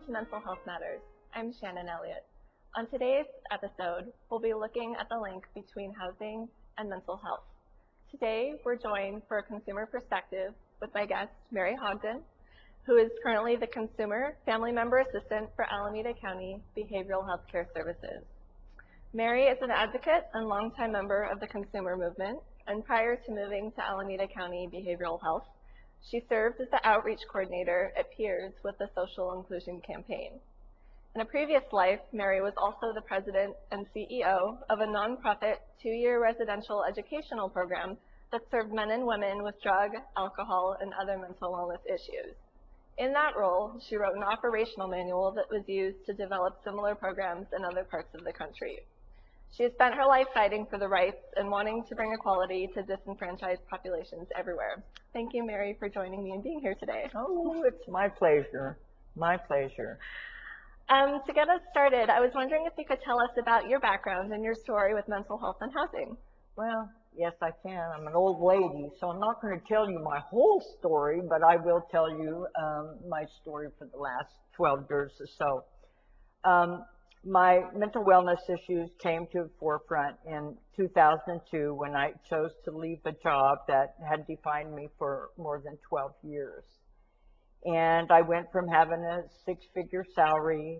to Mental Health Matters. I'm Shannon Elliott. On today's episode, we'll be looking at the link between housing and mental health. Today, we're joined for a consumer perspective with my guest, Mary Hogden, who is currently the Consumer Family Member Assistant for Alameda County Behavioral Health Care Services. Mary is an advocate and longtime member of the consumer movement, and prior to moving to Alameda County Behavioral Health, she served as the outreach coordinator at Peers with the Social Inclusion Campaign. In a previous life, Mary was also the president and CEO of a nonprofit 2-year residential educational program that served men and women with drug, alcohol, and other mental wellness issues. In that role, she wrote an operational manual that was used to develop similar programs in other parts of the country. She has spent her life fighting for the rights and wanting to bring equality to disenfranchised populations everywhere. Thank you, Mary, for joining me and being here today. Oh, it's my pleasure. My pleasure. To get us started, I was wondering if you could tell us about your background and your story with mental health and housing. Well, yes, I can. I'm an old lady, so I'm not going to tell you my whole story, but I will tell you my story for the last 12 years or so. My mental wellness issues came to the forefront in 2002 when I chose to leave a job that had defined me for more than 12 years. And I went from having a 6-figure salary,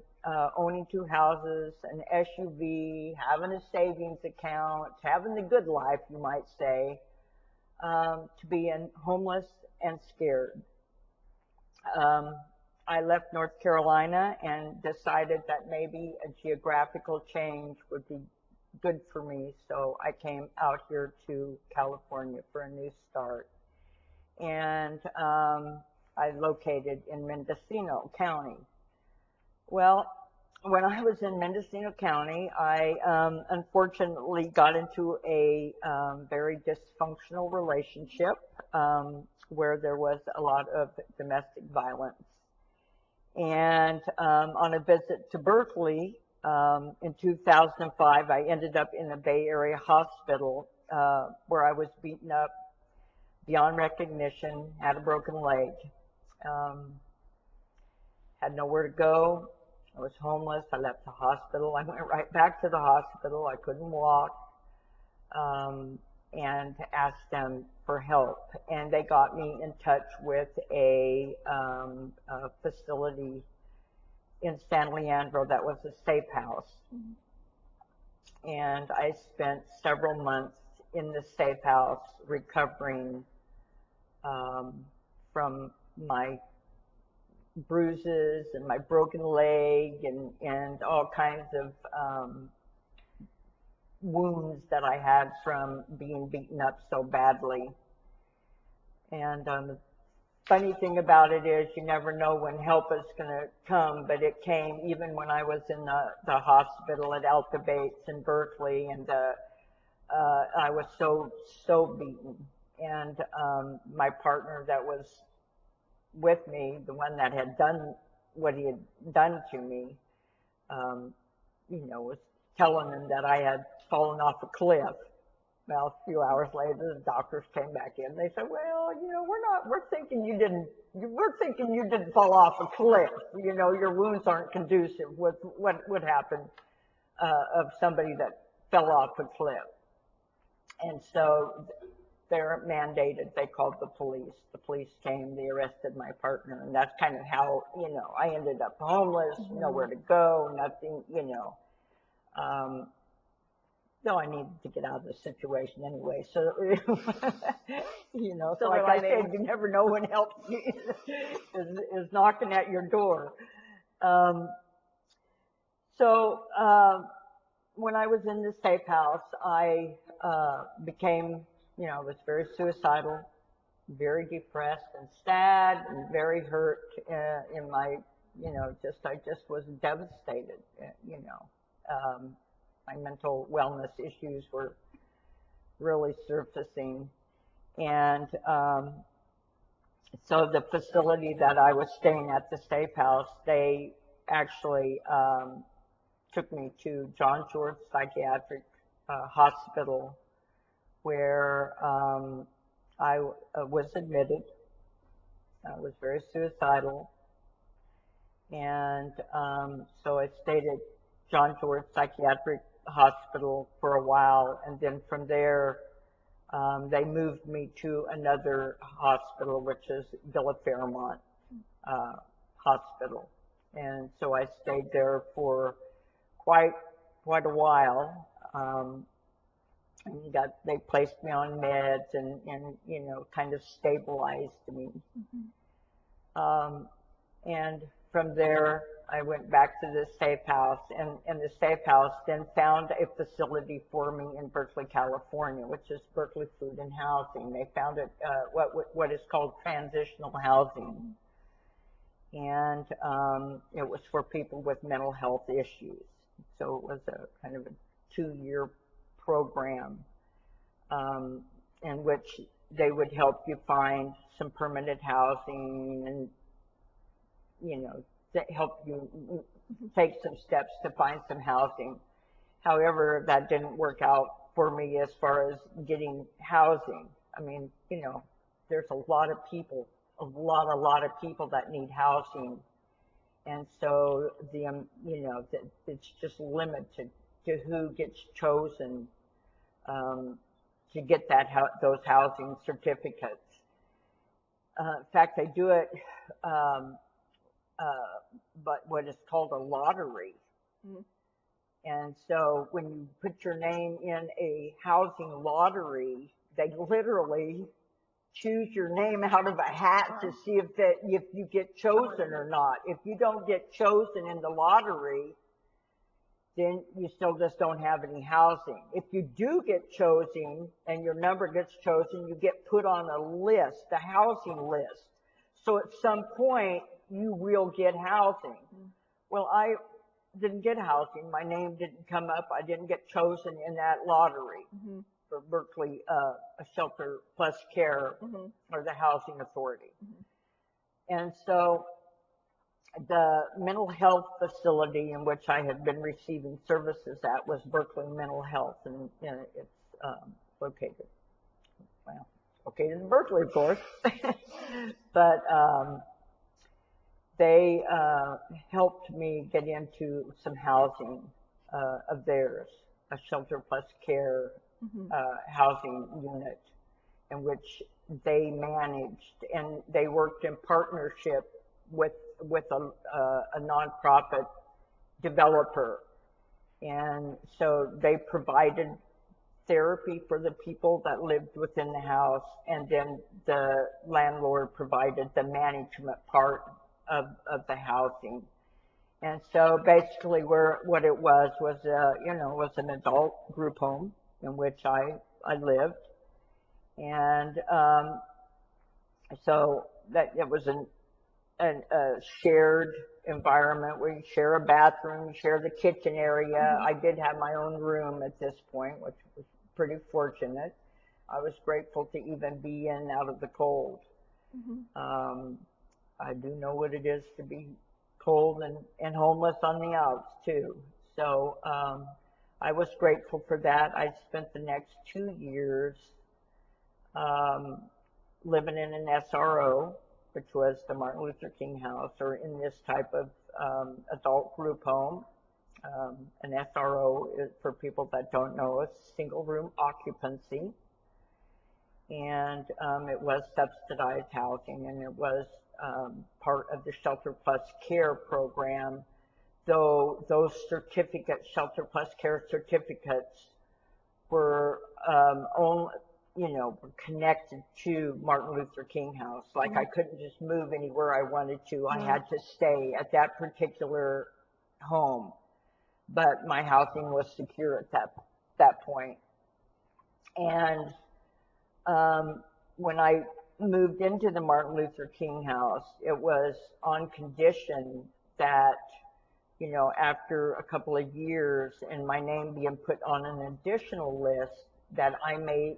owning 2 houses, an SUV, having a savings account, having the good life, you might say, to being homeless and scared. I left North Carolina and decided that maybe a geographical change would be good for me, so I came out here to California for a new start. And I located in Mendocino County. Well, when I was in Mendocino County, I unfortunately got into a very dysfunctional relationship where there was a lot of domestic violence. And on a visit to Berkeley in 2005, I ended up in a Bay Area hospital where I was beaten up beyond recognition, had a broken leg, had nowhere to go. I was homeless. I left the hospital. I went right back to the hospital. I couldn't walk, and asked them for help. And they got me in touch with a facility in San Leandro that was a safe house. Mm-hmm. And I spent several months in the safe house recovering from my bruises and my broken leg and all kinds of wounds that I had from being beaten up so badly. And the funny thing about it is you never know when help is going to come, but it came even when I was in the hospital at Alta Bates in Berkeley, and I was so beaten. And my partner that was with me, the one that had done what he had done to me, was telling him that I had fallen off a cliff. Well, a few hours later, the doctors came back in. They said, "Well, we're thinking you didn't fall off a cliff. Your wounds aren't conducive with what would happen of somebody that fell off a cliff." And so they're mandated. They called the police. The police came. They arrested my partner, and that's kind of how I ended up homeless, mm-hmm. Nowhere to go, nothing. Though I needed to get out of the situation anyway. So, so like I said, you never know when help is knocking at your door. So when I was in the safe house, I became, I was very suicidal, very depressed and sad and very hurt in my, I just was devastated, my mental wellness issues were really surfacing. And so the facility that I was staying at, the safe house, they actually took me to John George Psychiatric Hospital, where I was admitted. I was very suicidal. And so I stayed at John George Psychiatric Hospital for a while, and then from there they moved me to another hospital, which is Villa Fairmont Hospital, and so I stayed there for quite a while. And they placed me on meds and you know, kind of stabilized me. And from there, I went back to the safe house, and the safe house then found a facility for me in Berkeley, California, which is Berkeley Food and Housing. They found it what is called transitional housing, and it was for people with mental health issues. So it was a kind of a 2-year program in which they would help you find some permanent housing and, you know, to help you take some steps to find some housing. However, that didn't work out for me as far as getting housing. I mean, you know, there's a lot of people, a lot of people that need housing. And so you know, it's just limited to who gets chosen to get those housing certificates. In fact, they do it but what is called a lottery. Mm-hmm. And so when you put your name in a housing lottery, they literally choose your name out of a hat to see if you get chosen or not. If you don't get chosen in the lottery, then you still just don't have any housing. If you do get chosen and your number gets chosen, you get put on a list, a housing list. So at some point, you will get housing. Well, I didn't get housing. My name didn't come up. I didn't get chosen in that lottery for Berkeley Shelter Plus Care or the Housing Authority. And so the mental health facility in which I had been receiving services at was Berkeley Mental Health, and it's located in Berkeley, of course. But they helped me get into some housing of theirs, a Shelter Plus Care housing unit, in which they managed, and they worked in partnership with a nonprofit developer. And so they provided therapy for the people that lived within the house, and then the landlord provided the management part of the housing. And so basically what it was was an adult group home in which I lived. And so that it was a shared environment where you share a bathroom, you share the kitchen area. I did have my own room at this point, which was pretty fortunate. I was grateful to even be in out of the cold. I do know what it is to be cold and homeless on the outs too. So I was grateful for that. I spent the next 2 years living in an SRO, which was the Martin Luther King House, or in this type of adult group home. An SRO, is, for people that don't know, is single room occupancy. And it was subsidized housing, and it was part of the Shelter Plus Care program, though those certificates, Shelter Plus Care certificates, were only, were connected to Martin Luther King House. Like I couldn't just move anywhere I wanted to. I had to stay at that particular home. But my housing was secure at that point. And when I moved into the Martin Luther King House, it was on condition that, after a couple of years and my name being put on an additional list, that I may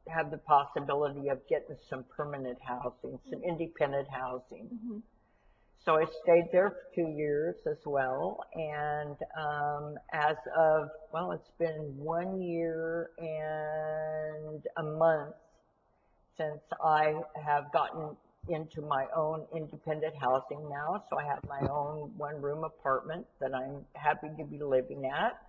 have the possibility of getting some permanent housing, some independent housing. So I stayed there for 2 years as well. And as of, it's been 1 year and a month since I have gotten into my own independent housing now. So I have my own one-room apartment that I'm happy to be living at.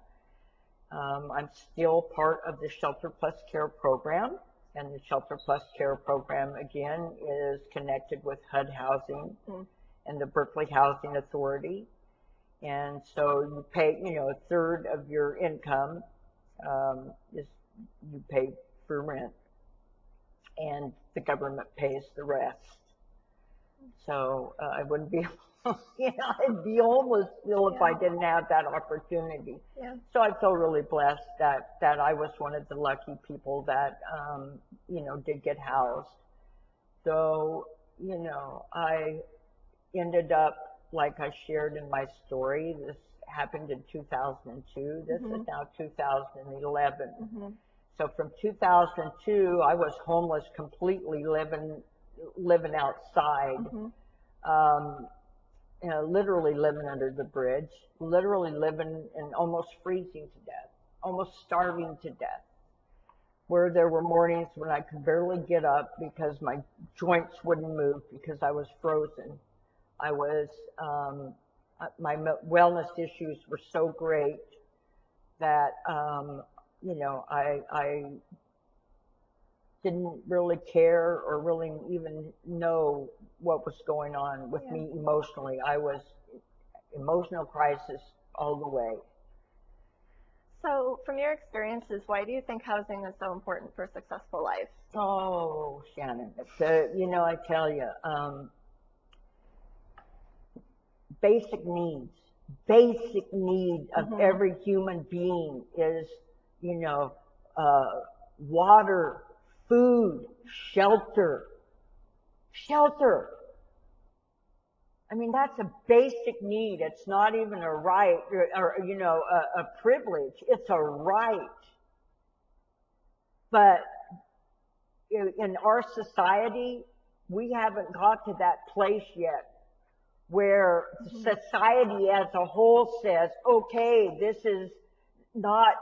I'm still part of the Shelter Plus Care program, and the Shelter Plus Care program, again, is connected with HUD Housing and the Berkeley Housing Authority. And so you pay, a third of your income is you pay for rent, and the government pays the rest. So I wouldn't be, I'd be homeless still if I didn't have that opportunity. Yeah. So I feel really blessed that I was one of the lucky people that, did get housed. So, I ended up, like I shared in my story, this happened in 2002. This is now 2011. So from 2002, I was homeless completely, living outside, literally living under the bridge, literally living and almost freezing to death, almost starving to death, where there were mornings when I could barely get up because my joints wouldn't move because I was frozen. I was, my wellness issues were so great that, I didn't really care or really even know what was going on with me emotionally. I was emotional crisis all the way. So from your experiences, why do you think housing is so important for a successful life? Oh, Shannon, I tell you, basic need of every human being is, water, food, shelter. I mean, that's a basic need. It's not even a right or a privilege. It's a right. But in our society, we haven't got to that place yet where society as a whole says, okay, this is not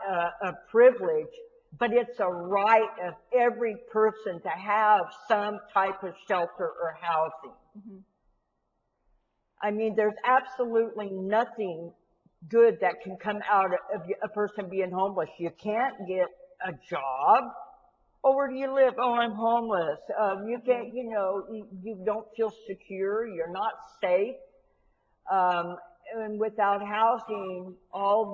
a privilege, but it's a right of every person to have some type of shelter or housing. I mean, there's absolutely nothing good that can come out of a person being homeless. You can't get a job. Oh, where do you live? Oh, I'm homeless. You can't, you don't feel secure. You're not safe. And without housing, all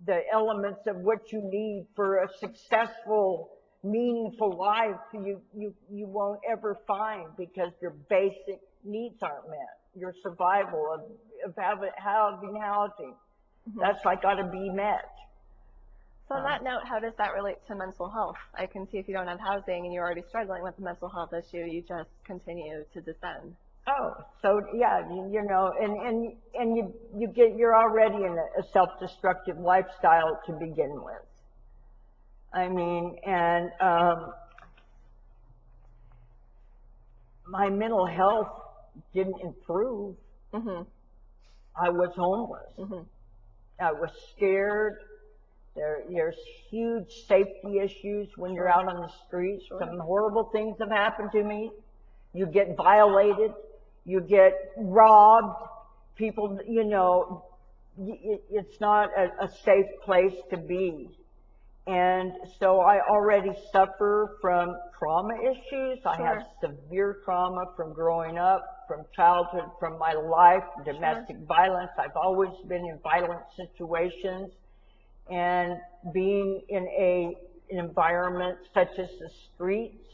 the elements of what you need for a successful, meaningful life, you won't ever find because your basic needs aren't met. Your survival of having housing, that's like got to be met. So on that note, how does that relate to mental health? I can see if you don't have housing and you're already struggling with a mental health issue, you just continue to descend. Oh, so yeah, and you're already in a self-destructive lifestyle to begin with. I mean, and my mental health didn't improve. I was homeless. I was scared. There's huge safety issues when you're out on the streets. Some horrible things have happened to me. You get violated. You get robbed. People, it's not a safe place to be. And so I already suffer from trauma issues. I have severe trauma from growing up, from childhood, from my life, domestic violence. I've always been in violent situations. And being in an environment such as the streets,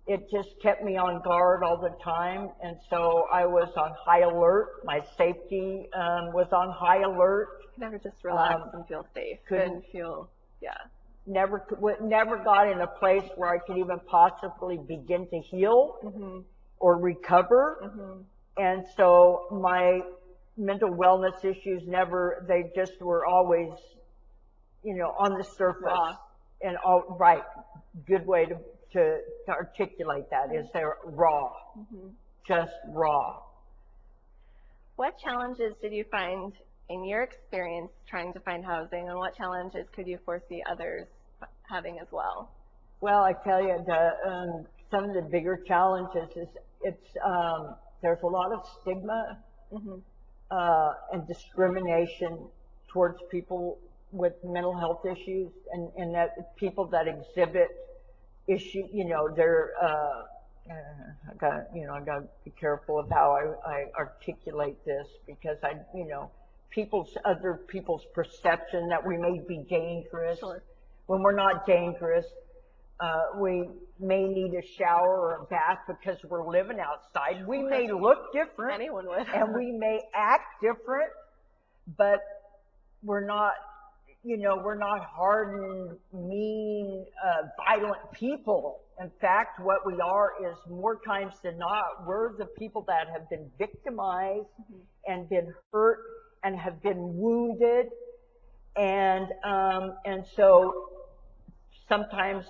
it just kept me on guard all the time. And so I was on high alert. My safety was on high alert. Never just relax and feel safe. Couldn't feel, Never got in a place where I could even possibly begin to heal or recover. And so my mental wellness issues they just were always, on the surface. Raw. And good way to articulate that is they're raw, just raw. What challenges did you find in your experience trying to find housing, and what challenges could you foresee others having as well? Well, I tell you, some of the bigger challenges is there's a lot of stigma and discrimination towards people with mental health issues, and that people that exhibit issue, they're I got to be careful of how I articulate this, because other people's perception that we may be dangerous. Sure. When we're not dangerous. We may need a shower or a bath because we're living outside. We may look different. Anyone would. And we may act different, but we're not, we're not hardened, mean, violent people. In fact, what we are is, more times than not, we're the people that have been victimized and been hurt and have been wounded. And so sometimes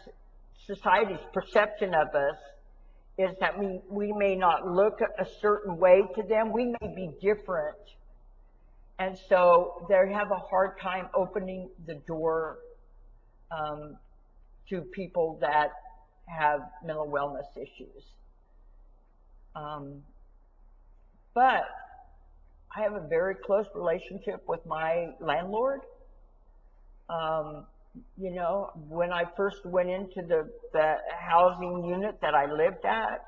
society's perception of us is that we may not look a certain way to them. We may be different. And so they have a hard time opening the door to people that have mental wellness issues. But I have a very close relationship with my landlord. When I first went into the housing unit that I lived at,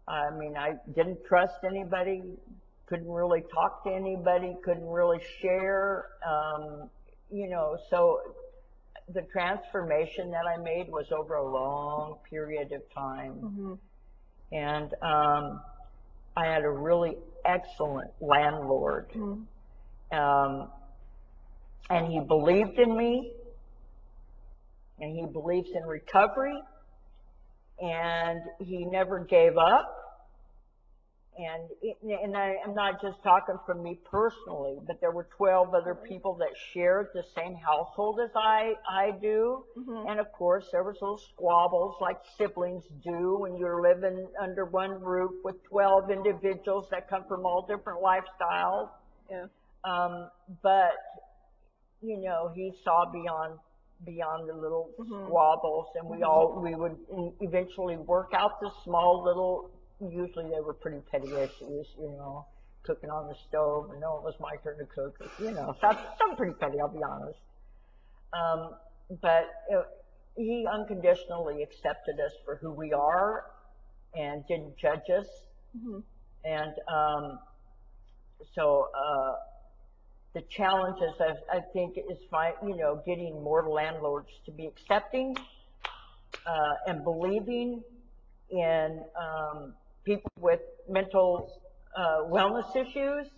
I mean, I didn't trust anybody, couldn't really talk to anybody, couldn't really share, so the transformation that I made was over a long period of time. And I had a really excellent landlord. And he believed in me, and he believes in recovery, and he never gave up. And I'm not just talking from me personally, but there were 12 other people that shared the same household as I do. And of course, there was little squabbles like siblings do when you're living under one roof with 12 individuals that come from all different lifestyles. Yeah. But he saw beyond the little squabbles, and we would eventually work out the small little, usually they were pretty petty issues, cooking on the stove, and no, it was my turn to cook, something pretty petty, I'll be honest. But he unconditionally accepted us for who we are and didn't judge us. And so the challenges, I think, is getting more landlords to be accepting and believing in people with mental wellness issues,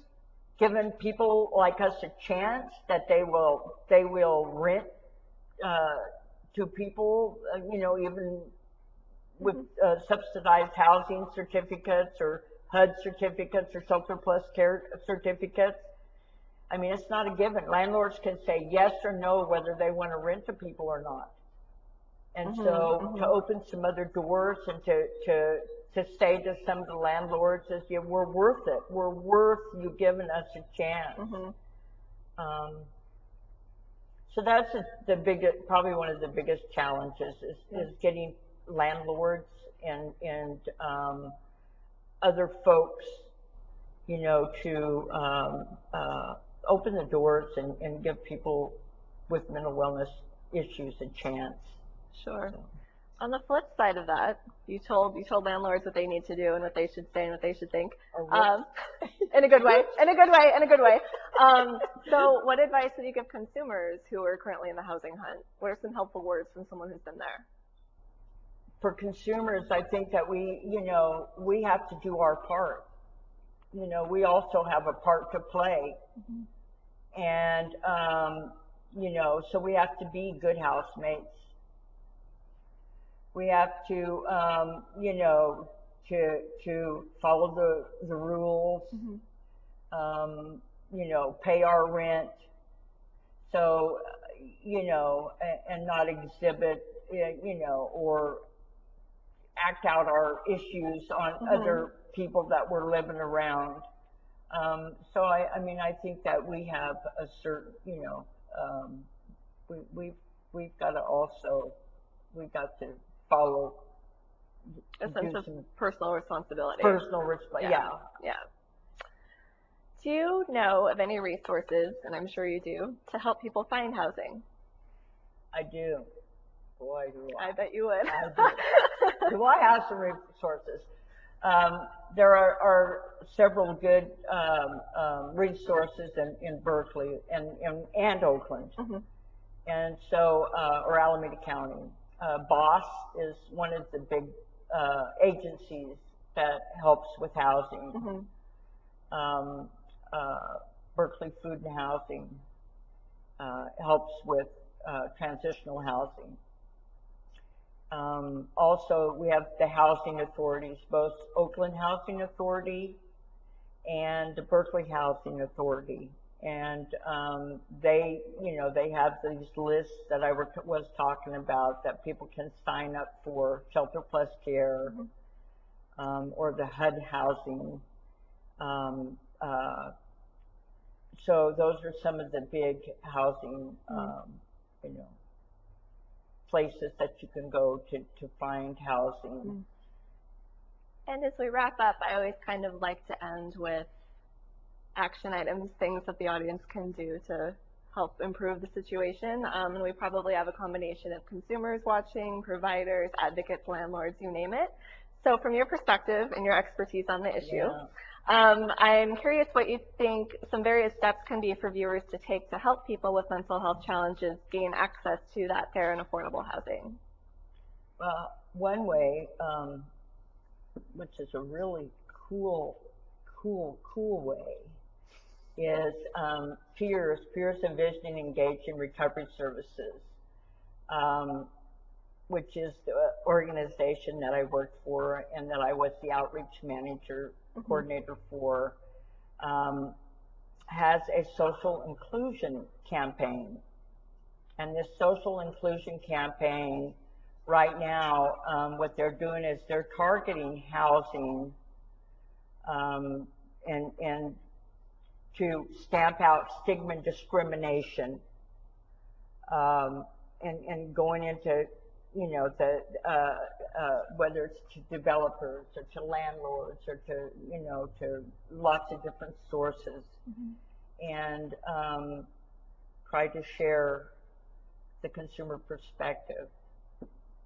giving people like us a chance that they will rent to people, even with subsidized housing certificates or HUD certificates or Shelter Plus Care certificates. I mean, it's not a given. Landlords can say yes or no whether they want to rent to people or not. And so to open some other doors and to say to some of the landlords is, yeah, we're worth it. We're worth you giving us a chance. So that's the biggest, probably one of the biggest challenges is getting landlords and other folks, to open the doors and give people with mental wellness issues a chance. Sure. So. On the flip side of that, you told landlords what they need to do and what they should say and what they should think. In a good way. So what advice would you give consumers who are currently in the housing hunt? What are some helpful words from someone who's been there? For consumers, I think that we have to do our part. We also have a part to play. And, so we have to be good housemates. We have to, to follow the rules, pay our rent. So, and not exhibit, or act out our issues on other people that we're living around. So I think that we have a certain, we've got to follow A sense of personal responsibility. Yeah. Do you know of any resources, and I'm sure you do, to help people find housing? I do. Boy, do I. I bet you would. I do. Do I have some resources? There are several good resources in Berkeley and Oakland, and so or Alameda County. BOSS is one of the big agencies that helps with housing. Berkeley Food and Housing helps with transitional housing. Also, we have the housing authorities, both Oakland Housing Authority and the Berkeley Housing Authority. And they have these lists that I was talking about that people can sign up for, Shelter Plus Care, or the HUD housing. So those are some of the big housing, places that you can go to find housing. And as we wrap up, I always kind of like to end with action items, things that the audience can do to help improve the situation. And we probably have a combination of consumers watching, providers, advocates, landlords, you name it. So from your perspective and your expertise on the issue, I'm curious what you think some various steps can be for viewers to take to help people with mental health challenges gain access to that fair and affordable housing. One way, which is a really cool way, is Peers Envisioning Engaged in Recovery Services, which is the organization that I worked for and that I was the outreach manager, coordinator for, has a social inclusion campaign. And this social inclusion campaign right now, what they're doing is they're targeting housing and to stamp out stigma and discrimination, and going into, whether it's to developers or to landlords or to lots of different sources, and try to share the consumer perspective.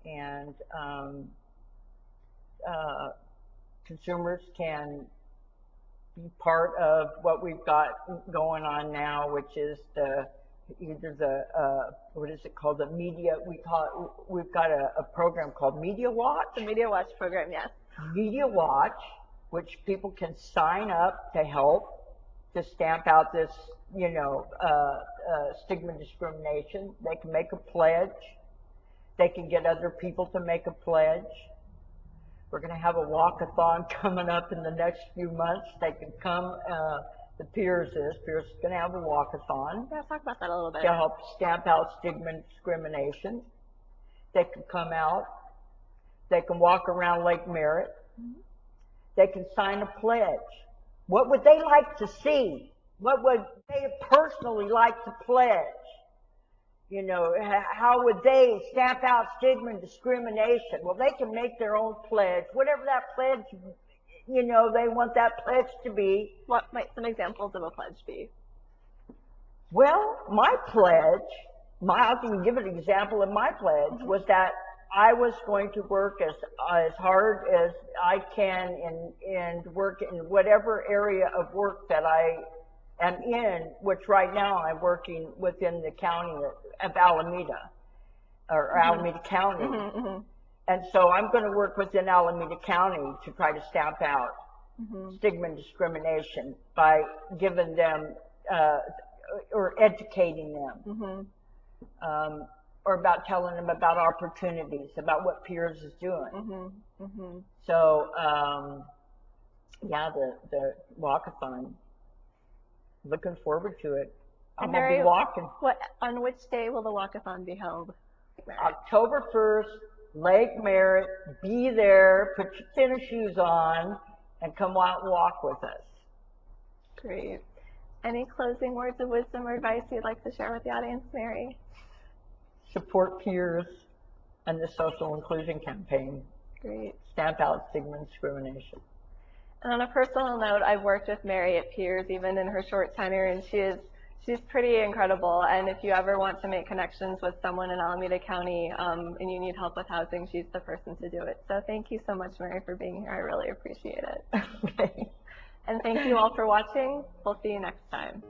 And consumers can be part of what we've got going on now, which is what is it called? The media, we've got a program called Media Watch. The Media Watch program, yes. Media Watch, which people can sign up to help to stamp out this, stigma and discrimination. They can make a pledge. They can get other people to make a pledge. We're going to have a walkathon coming up in the next few months. They can come. The Peers is going to have a walkathon. Yeah, talk about that a little bit. To help stamp out stigma and discrimination. They can come out. They can walk around Lake Merritt. They can sign a pledge. What would they like to see? What would they personally like to pledge? How would they stamp out stigma and discrimination? Well, they can make their own pledge, whatever that pledge, they want that pledge to be. What might some examples of a pledge be? Well, my pledge, I can give an example of my pledge, was that I was going to work as hard as I can and work in whatever area of work that I am in, which right now I'm working within the county of Alameda, or Alameda County. And so I'm going to work within Alameda County to try to stamp out stigma and discrimination by giving them, or educating them, or about telling them about opportunities, about what Peers is doing. So, the walkathon. Looking forward to it. I'm going to be walking. On which day will the walkathon be held? October 1st, Lake Merritt. Be there. Put your tennis shoes on and come out and walk with us. Great. Any closing words of wisdom or advice you'd like to share with the audience, Mary? Support Peers and the social inclusion campaign. Great. stamp out stigma and discrimination. And on a personal note, I've worked with Mary at Piers even in her short tenure, and she's pretty incredible. And if you ever want to make connections with someone in Alameda County and you need help with housing, she's the person to do it. So thank you so much, Mary, for being here. I really appreciate it. Okay. And thank you all for watching. We'll see you next time.